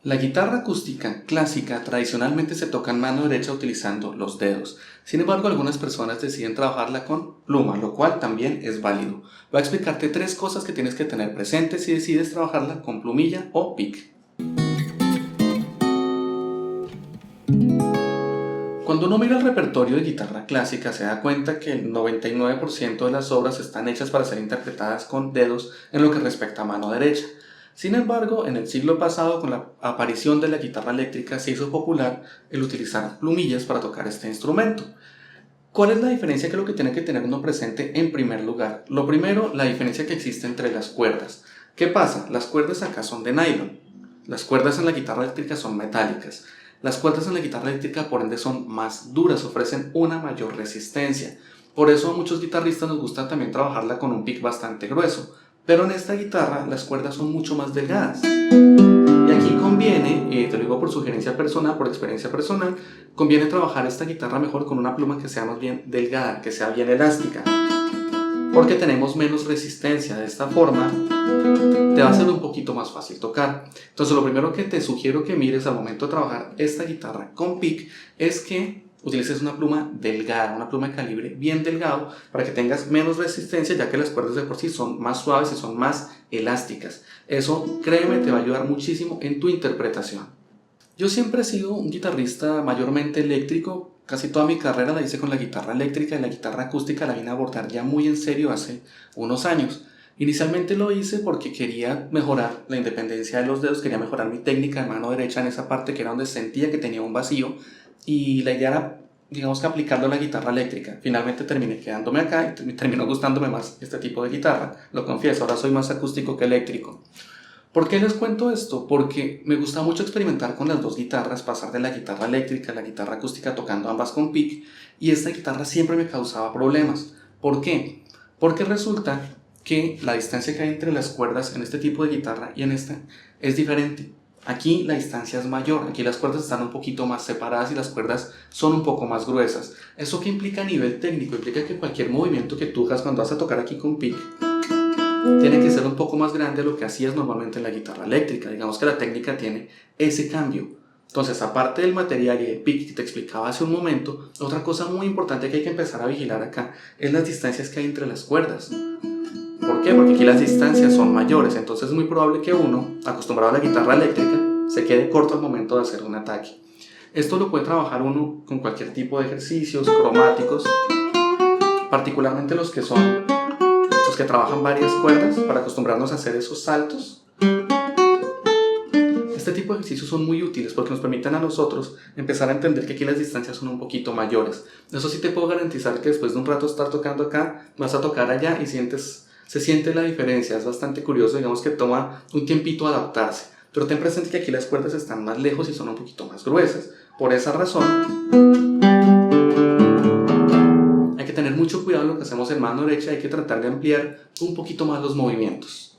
La guitarra acústica clásica tradicionalmente se toca en mano derecha utilizando los dedos. Sin embargo, algunas personas deciden trabajarla con pluma, lo cual también es válido. Voy a explicarte tres cosas que tienes que tener presentes si decides trabajarla con plumilla o pick. Cuando uno mira el repertorio de guitarra clásica se da cuenta que el 99% de las obras están hechas para ser interpretadas con dedos en lo que respecta a mano derecha. Sin embargo, en el siglo pasado, con la aparición de la guitarra eléctrica, se hizo popular el utilizar plumillas para tocar este instrumento. ¿Cuál es la diferencia? Que es lo que tiene que tener uno presente en primer lugar? Lo primero, la diferencia que existe entre las cuerdas. ¿Qué pasa? Las cuerdas acá son de nylon. Las cuerdas en la guitarra eléctrica son metálicas. Las cuerdas en la guitarra eléctrica, por ende, son más duras, ofrecen una mayor resistencia. Por eso a muchos guitarristas nos gusta también trabajarla con un pick bastante grueso. Pero en esta guitarra las cuerdas son mucho más delgadas. Y aquí conviene, te lo digo por sugerencia personal, por experiencia personal, conviene trabajar esta guitarra mejor con una pluma que sea más bien delgada, que sea bien elástica. Porque tenemos menos resistencia. De esta forma te va a ser un poquito más fácil tocar. Entonces lo primero que te sugiero que mires al momento de trabajar esta guitarra con pick es que utilices una pluma delgada, una pluma de calibre bien delgado para que tengas menos resistencia, ya que las cuerdas de por sí son más suaves y son más elásticas. Eso, créeme, te va a ayudar muchísimo en tu interpretación. Yo siempre he sido un guitarrista mayormente eléctrico. Casi toda mi carrera la hice con la guitarra eléctrica y la guitarra acústica la vine a abordar ya muy en serio hace unos años. Inicialmente lo hice porque quería mejorar la independencia de los dedos, quería mejorar mi técnica de mano derecha en esa parte que era donde sentía que tenía un vacío, y la idea era, digamos, que aplicarlo a la guitarra eléctrica. Finalmente terminé quedándome acá y terminó gustándome más este tipo de guitarra, lo confieso, ahora soy más acústico que eléctrico. ¿Por qué les cuento esto? Porque me gusta mucho experimentar con las dos guitarras, pasar de la guitarra eléctrica a la guitarra acústica tocando ambas con pick, y esta guitarra siempre me causaba problemas. ¿Por qué? Porque resulta que la distancia que hay entre las cuerdas en este tipo de guitarra y en esta es diferente. Aquí la distancia es mayor, aquí las cuerdas están un poquito más separadas y las cuerdas son un poco más gruesas. ¿Eso qué implica a nivel técnico? Implica que cualquier movimiento que tú hagas cuando vas a tocar aquí con pick tiene que ser un poco más grande de lo que hacías normalmente en la guitarra eléctrica. Digamos que la técnica tiene ese cambio. Entonces, aparte del material y del pick que te explicaba hace un momento, otra cosa muy importante que hay que empezar a vigilar acá es las distancias que hay entre las cuerdas. ¿Por qué? Porque aquí las distancias son mayores, entonces es muy probable que uno, acostumbrado a la guitarra eléctrica, se quede corto al momento de hacer un ataque. Esto lo puede trabajar uno con cualquier tipo de ejercicios cromáticos, particularmente los que trabajan varias cuerdas, para acostumbrarnos a hacer esos saltos. Este tipo de ejercicios son muy útiles porque nos permiten a nosotros empezar a entender que aquí las distancias son un poquito mayores. Eso sí te puedo garantizar que después de un rato estar tocando acá, vas a tocar allá y se siente la diferencia. Es bastante curioso, digamos que toma un tiempito adaptarse. Pero ten presente que aquí las cuerdas están más lejos y son un poquito más gruesas. Por esa razón, hay que tener mucho cuidado en lo que hacemos en mano derecha, hay que tratar de ampliar un poquito más los movimientos.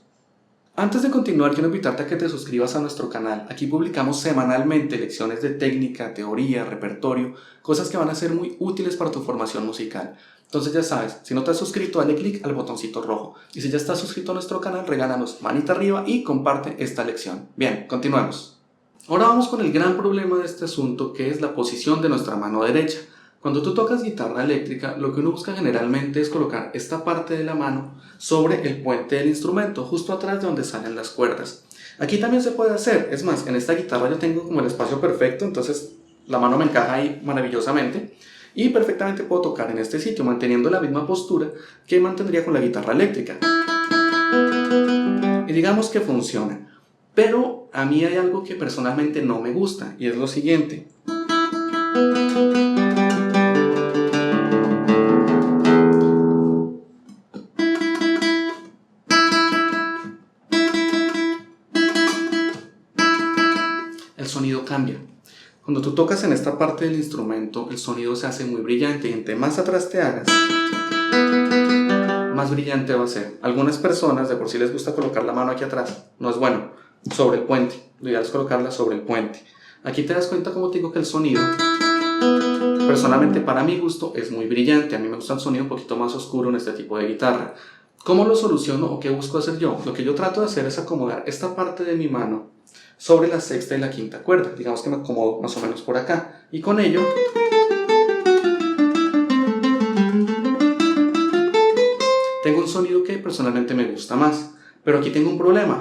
Antes de continuar, quiero invitarte a que te suscribas a nuestro canal. Aquí publicamos semanalmente lecciones de técnica, teoría, repertorio, cosas que van a ser muy útiles para tu formación musical. Entonces ya sabes, si no te has suscrito, dale clic al botoncito rojo. Y si ya estás suscrito a nuestro canal, regálanos manita arriba y comparte esta lección. Bien, continuemos. Ahora vamos con el gran problema de este asunto, que es la posición de nuestra mano derecha. Cuando tú tocas guitarra eléctrica, lo que uno busca generalmente es colocar esta parte de la mano sobre el puente del instrumento, justo atrás de donde salen las cuerdas. Aquí también se puede hacer, es más, en esta guitarra yo tengo como el espacio perfecto, entonces la mano me encaja ahí maravillosamente y perfectamente puedo tocar en este sitio, manteniendo la misma postura que mantendría con la guitarra eléctrica. Y digamos que funciona, pero a mí hay algo que personalmente no me gusta, y es lo siguiente. El sonido cambia. Cuando tú tocas en esta parte del instrumento, el sonido se hace muy brillante, y entre más atrás te hagas, más brillante va a ser. Algunas personas de por sí les gusta colocar la mano aquí atrás, no es bueno, sobre el puente. Lo ideal es colocarla sobre el puente. Aquí te das cuenta, como te digo, que el sonido, personalmente para mi gusto, es muy brillante. A mí me gusta el sonido un poquito más oscuro en este tipo de guitarra. ¿Cómo lo soluciono o qué busco hacer yo? Lo que yo trato de hacer es acomodar esta parte de mi mano sobre la sexta y la quinta cuerda. Digamos que me acomodo más o menos por acá. Y con ello tengo un sonido que personalmente me gusta más. Pero aquí tengo un problema.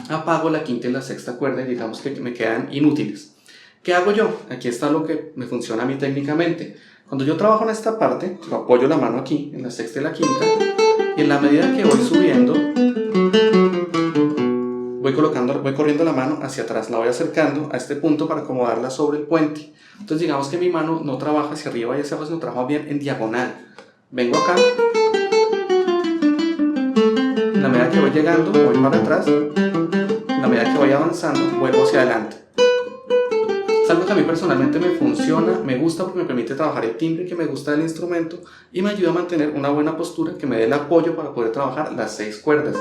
Apago la quinta y la sexta cuerda y digamos que me quedan inútiles. ¿Qué hago yo? Aquí está lo que me funciona a mí técnicamente. Cuando yo trabajo en esta parte, yo apoyo la mano aquí, en la sexta y la quinta, y en la medida que voy subiendo, voy corriendo la mano hacia atrás, la voy acercando a este punto para acomodarla sobre el puente. Entonces digamos que mi mano no trabaja hacia arriba y hacia abajo, sino trabaja bien en diagonal. Vengo acá, en la medida que voy llegando, voy para atrás, en la medida que voy avanzando, vuelvo hacia adelante. Es algo que a mí personalmente me funciona, me gusta porque me permite trabajar el timbre que me gusta del instrumento y me ayuda a mantener una buena postura que me dé el apoyo para poder trabajar las 6 cuerdas.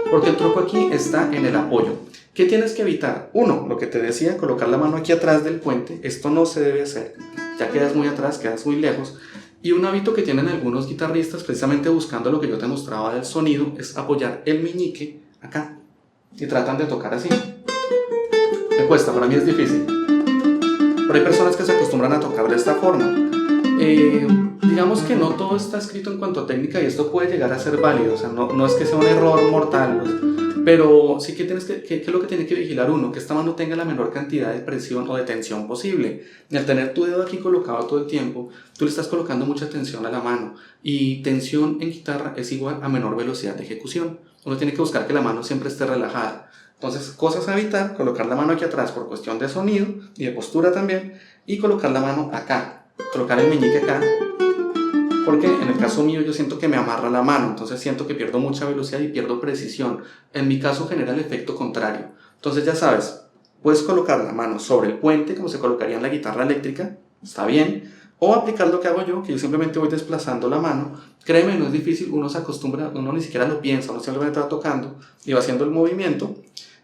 Porque el truco aquí está en el apoyo. ¿Qué tienes que evitar? Uno, lo que te decía, colocar la mano aquí atrás del puente. Esto no se debe hacer. Ya quedas muy atrás, quedas muy lejos. Y un hábito que tienen algunos guitarristas, precisamente buscando lo que yo te mostraba del sonido, es apoyar el meñique acá. Y tratan de tocar así. Me cuesta, para mí es difícil. Pero hay personas que se acostumbran a tocar de esta forma. Digamos que no todo está escrito en cuanto a técnica y esto puede llegar a ser válido, o sea, no es que sea un error mortal, pues, pero sí que tienes que es lo que tiene que vigilar uno, que esta mano tenga la menor cantidad de presión o de tensión posible. Y al tener tu dedo aquí colocado todo el tiempo, tú le estás colocando mucha tensión a la mano, y tensión en guitarra es igual a menor velocidad de ejecución. Uno tiene que buscar que la mano siempre esté relajada. Entonces, cosas a evitar: colocar la mano aquí atrás por cuestión de sonido y de postura también, y colocar la mano acá, colocar el meñique acá, porque en el caso mío yo siento que me amarra la mano, entonces siento que pierdo mucha velocidad y pierdo precisión. En mi caso genera el efecto contrario. Entonces ya sabes, puedes colocar la mano sobre el puente como se colocaría en la guitarra eléctrica, está bien, o aplicar lo que hago yo, que yo simplemente voy desplazando la mano. Créeme, no es difícil, uno se acostumbra, uno ni siquiera lo piensa, uno simplemente va tocando y va haciendo el movimiento.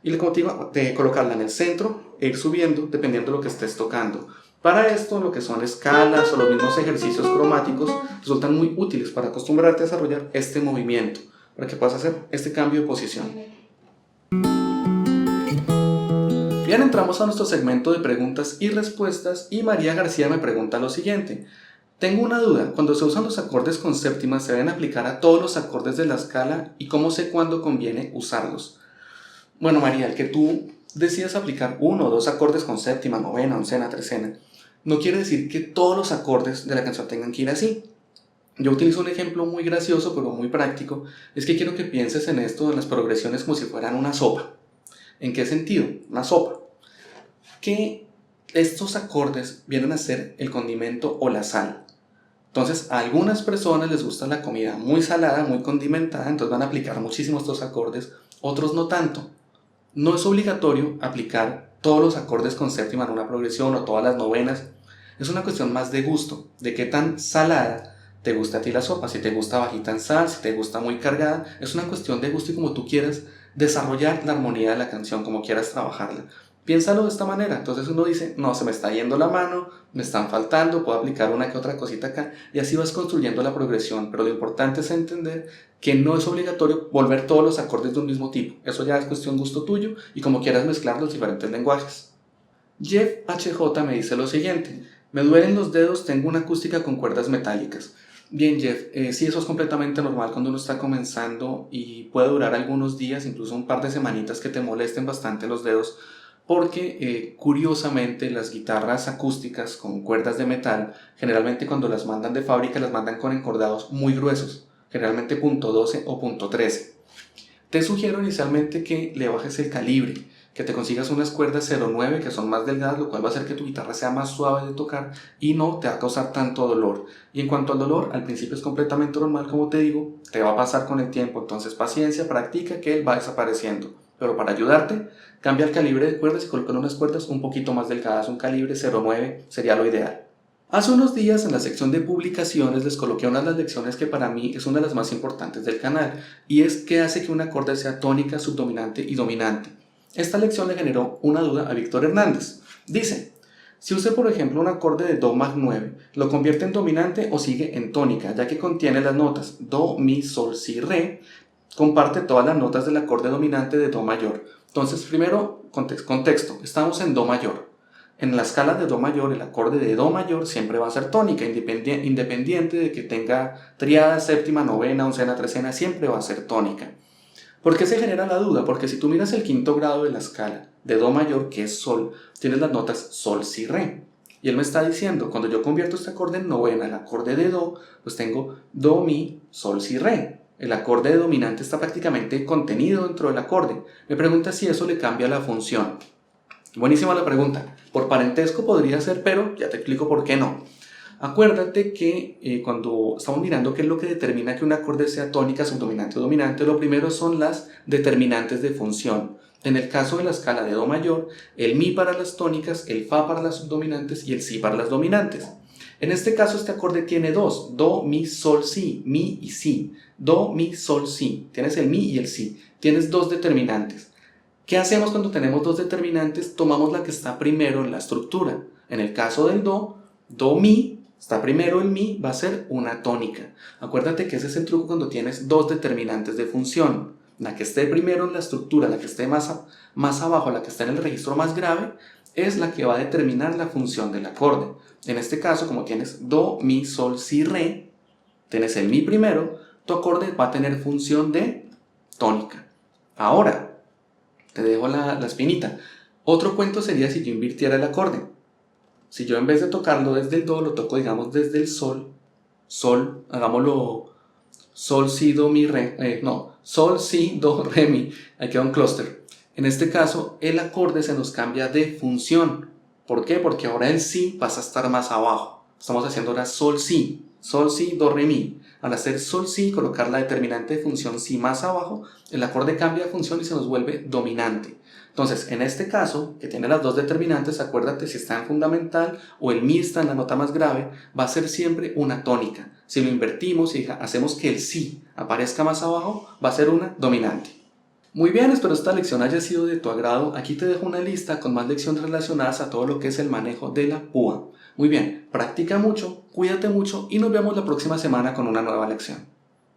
Y como te digo, de colocarla en el centro e ir subiendo dependiendo de lo que estés tocando. Para esto, lo que son escalas o los mismos ejercicios cromáticos resultan muy útiles para acostumbrarte a desarrollar este movimiento, para que puedas hacer este cambio de posición. Bien, entramos a nuestro segmento de preguntas y respuestas y María García me pregunta lo siguiente: tengo una duda, cuando se usan los acordes con séptima, ¿se deben aplicar a todos los acordes de la escala y cómo sé cuándo conviene usarlos? Bueno, María, el que tú decidas aplicar uno o dos acordes con séptima, novena, oncena, trecena, no quiere decir que todos los acordes de la canción tengan que ir así. Yo utilizo un ejemplo muy gracioso pero muy práctico. Es que quiero que pienses en esto, en las progresiones, como si fueran una sopa. ¿En qué sentido? Una sopa. Que estos acordes vienen a ser el condimento o la sal. Entonces, a algunas personas les gusta la comida muy salada, muy condimentada, entonces van a aplicar muchísimo estos acordes, otros no tanto. No es obligatorio aplicar todos los acordes con séptima en una progresión o todas las novenas. Es una cuestión más de gusto, de qué tan salada te gusta a ti la sopa, si te gusta bajita en sal, si te gusta muy cargada. Es una cuestión de gusto y como tú quieras desarrollar la armonía de la canción, como quieras trabajarla. Piénsalo de esta manera. Entonces uno dice, no, se me está yendo la mano, me están faltando, puedo aplicar una que otra cosita acá, y así vas construyendo la progresión. Pero lo importante es entender que no es obligatorio volver todos los acordes de un mismo tipo. Eso ya es cuestión de gusto tuyo y como quieras mezclar los diferentes lenguajes. Jeff HJ me dice lo siguiente: me duelen los dedos, tengo una acústica con cuerdas metálicas. Bien, Jeff, sí, eso es completamente normal cuando uno está comenzando y puede durar algunos días, incluso un par de semanitas, que te molesten bastante los dedos, porque curiosamente las guitarras acústicas con cuerdas de metal, generalmente cuando las mandan de fábrica las mandan con encordados muy gruesos, generalmente .12 o .13. Te sugiero inicialmente que le bajes el calibre, que te consigas unas cuerdas 0.9 que son más delgadas, lo cual va a hacer que tu guitarra sea más suave de tocar y no te va a causar tanto dolor. Y en cuanto al dolor, al principio es completamente normal, como te digo, te va a pasar con el tiempo, entonces paciencia, practica, que él va desapareciendo. Pero para ayudarte, cambia el calibre de cuerdas y coloca unas cuerdas un poquito más delgadas, un calibre 0.9 sería lo ideal. Hace unos días en la sección de publicaciones les coloqué una de las lecciones que para mí es una de las más importantes del canal, y es qué hace que un acorde sea tónica, subdominante y dominante. Esta lección le generó una duda a Víctor Hernández. Dice: si use por ejemplo un acorde de Do Mag 9, ¿lo convierte en dominante o sigue en tónica, ya que contiene las notas Do, Mi, Sol, Si, Re, comparte todas las notas del acorde dominante de Do mayor. Entonces, primero, contexto, estamos en Do mayor. En la escala de Do mayor, el acorde de Do mayor siempre va a ser tónica, independiente de que tenga tríada, séptima, novena, oncena, trecena, siempre va a ser tónica. ¿Por qué se genera la duda? Porque si tú miras el quinto grado de la escala de Do mayor, que es Sol, tienes las notas Sol, Si, Re. Y él me está diciendo, cuando yo convierto este acorde en novena, el acorde de Do, pues tengo Do, Mi, Sol, Si, Re. El acorde dominante está prácticamente contenido dentro del acorde. Me pregunta si eso le cambia la función. Buenísima la pregunta. Por parentesco podría ser, pero ya te explico por qué no. Acuérdate que cuando estamos mirando qué es lo que determina que un acorde sea tónica, subdominante o dominante, lo primero son las determinantes de función. En el caso de la escala de Do mayor, el Mi para las tónicas, el Fa para las subdominantes y el Si para las dominantes. En este caso este acorde tiene dos, Do, Mi, Sol, Si, Mi y Si. Do, Mi, Sol, Si. Tienes el Mi y el Si. Tienes dos determinantes. ¿Qué hacemos cuando tenemos dos determinantes? Tomamos la que está primero en la estructura. En el caso del Do, Do, Mi, está primero el Mi, va a ser una tónica. Acuérdate que ese es el truco cuando tienes dos determinantes de función. La que esté primero en la estructura, la que esté más abajo, la que está en el registro más grave, es la que va a determinar la función del acorde. En este caso, como tienes Do, Mi, Sol, Si, Re, tienes el Mi primero, tu acorde va a tener función de tónica. Ahora, te dejo la espinita. Otro cuento sería si yo invirtiera el acorde. Si yo en vez de tocarlo desde el Do, lo toco digamos desde el Sol, Sol, hagámoslo Sol, Si, Do, Mi, Re, Sol, Si, Do, Re, Mi, ahí queda un clúster. En este caso, el acorde se nos cambia de función. ¿Por qué? Porque ahora el Si pasa a estar más abajo. Estamos haciendo ahora Sol, Si, Do, Re, Mi. Al hacer Sol, Si, colocar la determinante de función Si más abajo, el acorde cambia de función y se nos vuelve dominante. Entonces, en este caso, que tiene las dos determinantes, acuérdate si está en fundamental o el Mi está en la nota más grave, va a ser siempre una tónica. Si lo invertimos y hacemos que el Si aparezca más abajo, va a ser una dominante. Muy bien, espero esta lección haya sido de tu agrado. Aquí te dejo una lista con más lecciones relacionadas a todo lo que es el manejo de la púa. Muy bien, practica mucho, cuídate mucho y nos vemos la próxima semana con una nueva lección.